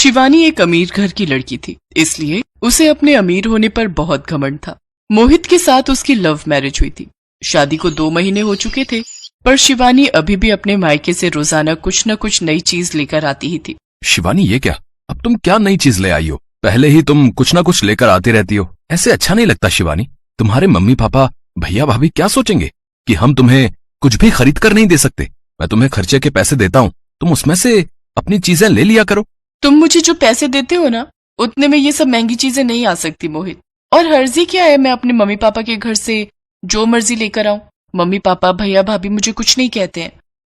शिवानी एक अमीर घर की लड़की थी, इसलिए उसे अपने अमीर होने पर बहुत घमंड था। मोहित के साथ उसकी लव मैरिज हुई थी। शादी को 2 महीने हो चुके थे, पर शिवानी अभी भी अपने मायके से रोजाना कुछ न कुछ नई चीज लेकर आती ही थी। शिवानी, ये क्या? अब तुम क्या नई चीज ले आई हो? पहले ही तुम कुछ ना कुछ लेकर आती रहती हो। ऐसे अच्छा नहीं लगता शिवानी। तुम्हारे मम्मी पापा, भैया भाभी क्या सोचेंगे कि हम तुम्हें कुछ भी खरीद कर नहीं दे सकते। मैं तुम्हें खर्चे के पैसे देता हूँ, तुम उसमें से अपनी चीजें ले लिया करो। तुम मुझे जो पैसे देते हो ना, उतने में ये सब महंगी चीजें नहीं आ सकती मोहित। और हर्जी क्या है, मैं अपने मम्मी पापा के घर से जो मर्जी लेकर आऊं। मम्मी पापा भैया भाभी मुझे कुछ नहीं कहते हैं।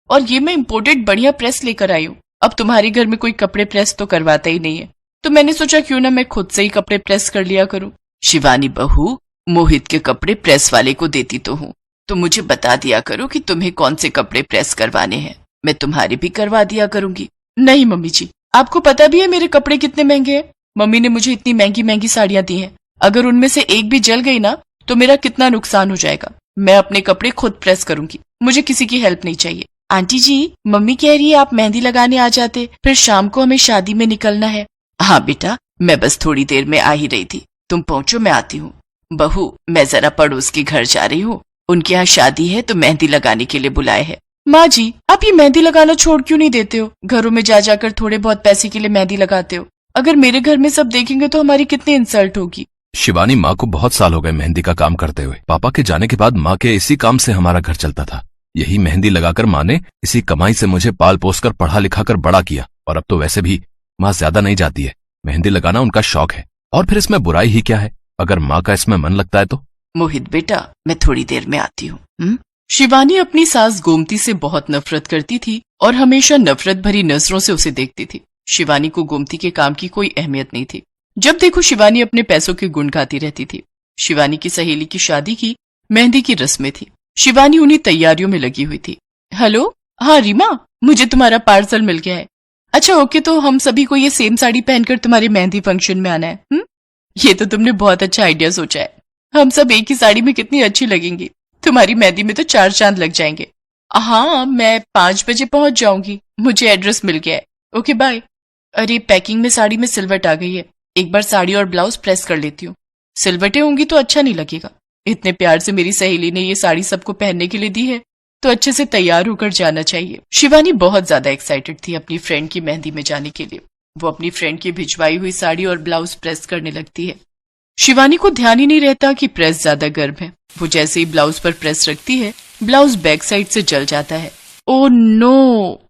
और ये मैं इम्पोर्टेड बढ़िया प्रेस लेकर आई हूँ। अब तुम्हारे घर में कोई कपड़े प्रेस तो करवाता ही नहीं है, तो मैंने सोचा क्यों ना मैं खुद से ही कपड़े प्रेस कर लिया करूं। शिवानी बहू, मोहित के कपड़े प्रेस वाले को देती तो हूँ, तो मुझे बता दिया करो कि तुम्हें कौन से कपड़े प्रेस करवाने हैं, मैं तुम्हारे भी करवा दिया करूंगी। नहीं मम्मी जी, आपको पता भी है मेरे कपड़े कितने महंगे हैं। मम्मी ने मुझे इतनी महंगी महंगी साड़ियां दी हैं, अगर उनमें से एक भी जल गई ना तो मेरा कितना नुकसान हो जाएगा। मैं अपने कपड़े खुद प्रेस करूंगी, मुझे किसी की हेल्प नहीं चाहिए। आंटी जी, मम्मी कह रही है आप मेहंदी लगाने आ जाते, फिर शाम को हमें शादी में निकलना है। हाँ बेटा, मैं बस थोड़ी देर में आ ही रही थी, तुम पहुंचो मैं आती हूँ। बहू, मैं जरा पड़ोस के घर जा रही हूँ, उनके यहाँ शादी है तो मेहंदी लगाने के लिए बुलाए है। माँ जी, आप ये मेहंदी लगाना छोड़ क्यों नहीं देते हो? घरों में जा जाकर थोड़े बहुत पैसे के लिए मेहंदी लगाते हो। अगर मेरे घर में सब देखेंगे तो हमारी कितनी इंसल्ट होगी। शिवानी, माँ को बहुत साल हो गए मेहंदी का काम करते हुए। पापा के जाने के बाद माँ के इसी काम से हमारा घर चलता था। यही मेहंदी लगाकर माँ ने इसी कमाई से मुझे पाल पोस कर पढ़ा लिखा कर बड़ा किया। और अब तो वैसे भी माँ ज्यादा नहीं जाती है, मेहंदी लगाना उनका शौक है। और फिर इसमें बुराई ही क्या है, अगर माँ का इसमें मन लगता है तो। मोहित बेटा, मैं थोड़ी देर में आती हूँ। शिवानी अपनी सास गोमती से बहुत नफरत करती थी और हमेशा नफरत भरी नजरों से उसे देखती थी। शिवानी को गोमती के काम की कोई अहमियत नहीं थी। जब देखो शिवानी अपने पैसों के गुण गाती रहती थी। शिवानी की सहेली की शादी की मेहंदी की रस्में थी। शिवानी उन्हीं तैयारियों में लगी हुई थी। हेलो, हाँ रीमा, मुझे तुम्हारा पार्सल मिल गया है। अच्छा ओके, तो हम सभी को ये सेम साड़ी पहनकर तुम्हारे मेहंदी फंक्शन में आना है। ये तो तुमने बहुत अच्छा आइडिया सोचा है। हम सब एक ही साड़ी में कितनी अच्छी लगेंगी। तुम्हारी मेहंदी में तो 4 चांद लग जाएंगे। हाँ, मैं 5 बजे पहुंच जाऊंगी, मुझे एड्रेस मिल गया है। Okay bye. अरे, पैकिंग में साड़ी में सिलवट आ गई है, एक बार साड़ी और ब्लाउज प्रेस कर लेती हूँ। सिलवटें होंगी तो अच्छा नहीं लगेगा। इतने प्यार से मेरी सहेली ने ये साड़ी सबको पहनने के लिए दी है, तो अच्छे से तैयार होकर जाना चाहिए। शिवानी बहुत ज्यादा एक्साइटेड थी अपनी फ्रेंड की मेहंदी में जाने के लिए। वो अपनी फ्रेंड की भिजवाई हुई साड़ी और ब्लाउज प्रेस करने लगती है। शिवानी को ध्यान ही नहीं रहता कि प्रेस ज्यादा गर्म है। वो जैसे ही ब्लाउज पर प्रेस रखती है, ब्लाउज बैक साइड से जल जाता है। ओह नो,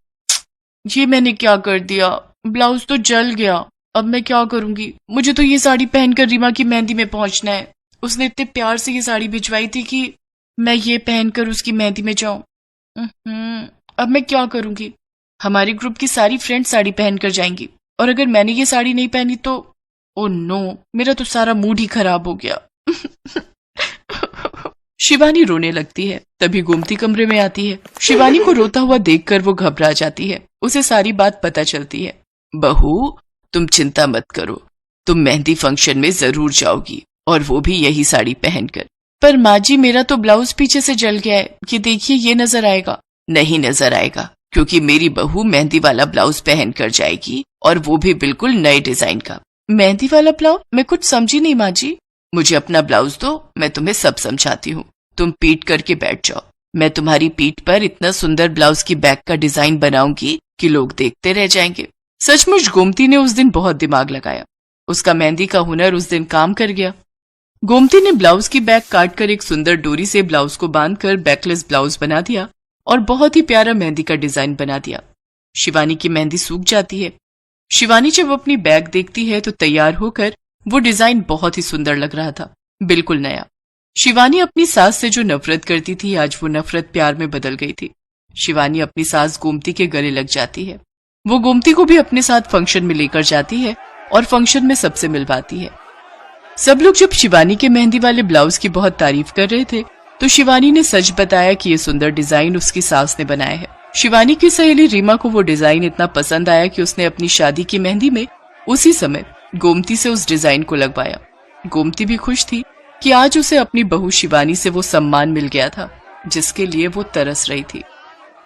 ये मैंने क्या कर दिया, ब्लाउज तो जल गया। अब मैं क्या करूंगी? मुझे तो ये साड़ी पहनकर रीमा की मेहंदी में पहुंचना है। उसने इतने प्यार से ये साड़ी भिजवाई थी कि मैं ये पहनकर उसकी मेहंदी में जाऊं। अब मैं क्या करूंगी? हमारे ग्रुप की सारी फ्रेंड साड़ी पहनकर जाएंगी, और अगर मैंने ये साड़ी नहीं पहनी तो ओह नो, मेरा तो सारा मूड ही खराब हो गया। शिवानी रोने लगती है। तभी गोमती कमरे में आती है। शिवानी को रोता हुआ देखकर वो घबरा जाती है। उसे सारी बात पता चलती है। बहू, तुम चिंता मत करो, तुम मेहंदी फंक्शन में जरूर जाओगी, और वो भी यही साड़ी पहनकर। पर माँ जी, मेरा तो ब्लाउज पीछे से जल गया है, ये देखिए, ये नजर आएगा। नहीं नजर आएगा, क्योंकि मेरी बहू मेहंदी वाला ब्लाउज पहन कर जाएगी, और वो भी बिल्कुल नए डिजाइन का। मेहंदी वाला ब्लाउज? मैं कुछ समझी नहीं माँ जी। मुझे अपना ब्लाउज दो, मैं तुम्हें सब समझाती हूँ। तुम पीट करके बैठ जाओ, मैं तुम्हारी पीठ पर इतना सुंदर ब्लाउज की बैक का डिजाइन बनाऊंगी कि लोग देखते रह जाएंगे। सचमुच गोमती ने उस दिन बहुत दिमाग लगाया। उसका मेहंदी का हुनर उस दिन काम कर गया। गोमती ने ब्लाउज की बैक काट कर एक सुंदर डोरी से ब्लाउज को बांधकर बैकलेस ब्लाउज बना दिया और बहुत ही प्यारा मेहंदी का डिजाइन बना दिया। शिवानी की मेहंदी सूख जाती है। शिवानी जब अपनी बैग देखती है तो तैयार होकर वो डिजाइन बहुत ही सुंदर लग रहा था, बिल्कुल नया। शिवानी अपनी सास से जो नफरत करती थी, आज वो नफरत प्यार में बदल गई थी। शिवानी अपनी सास गोमती के गले लग जाती है। वो गोमती को भी अपने साथ फंक्शन में लेकर जाती है और फंक्शन में सबसे मिलवाती है। सब लोग जब शिवानी के मेहंदी वाले ब्लाउज की बहुत तारीफ कर रहे थे, तो शिवानी ने सच बताया कि ये सुंदर डिजाइन उसकी सास ने बनाया है। शिवानी की सहेली रीमा को वो डिजाइन इतना पसंद आया कि उसने अपनी शादी की मेहंदी में उसी समय गोमती से उस डिजाइन को लगवाया। गोमती भी खुश थी कि आज उसे अपनी बहू शिवानी से वो सम्मान मिल गया था जिसके लिए वो तरस रही थी।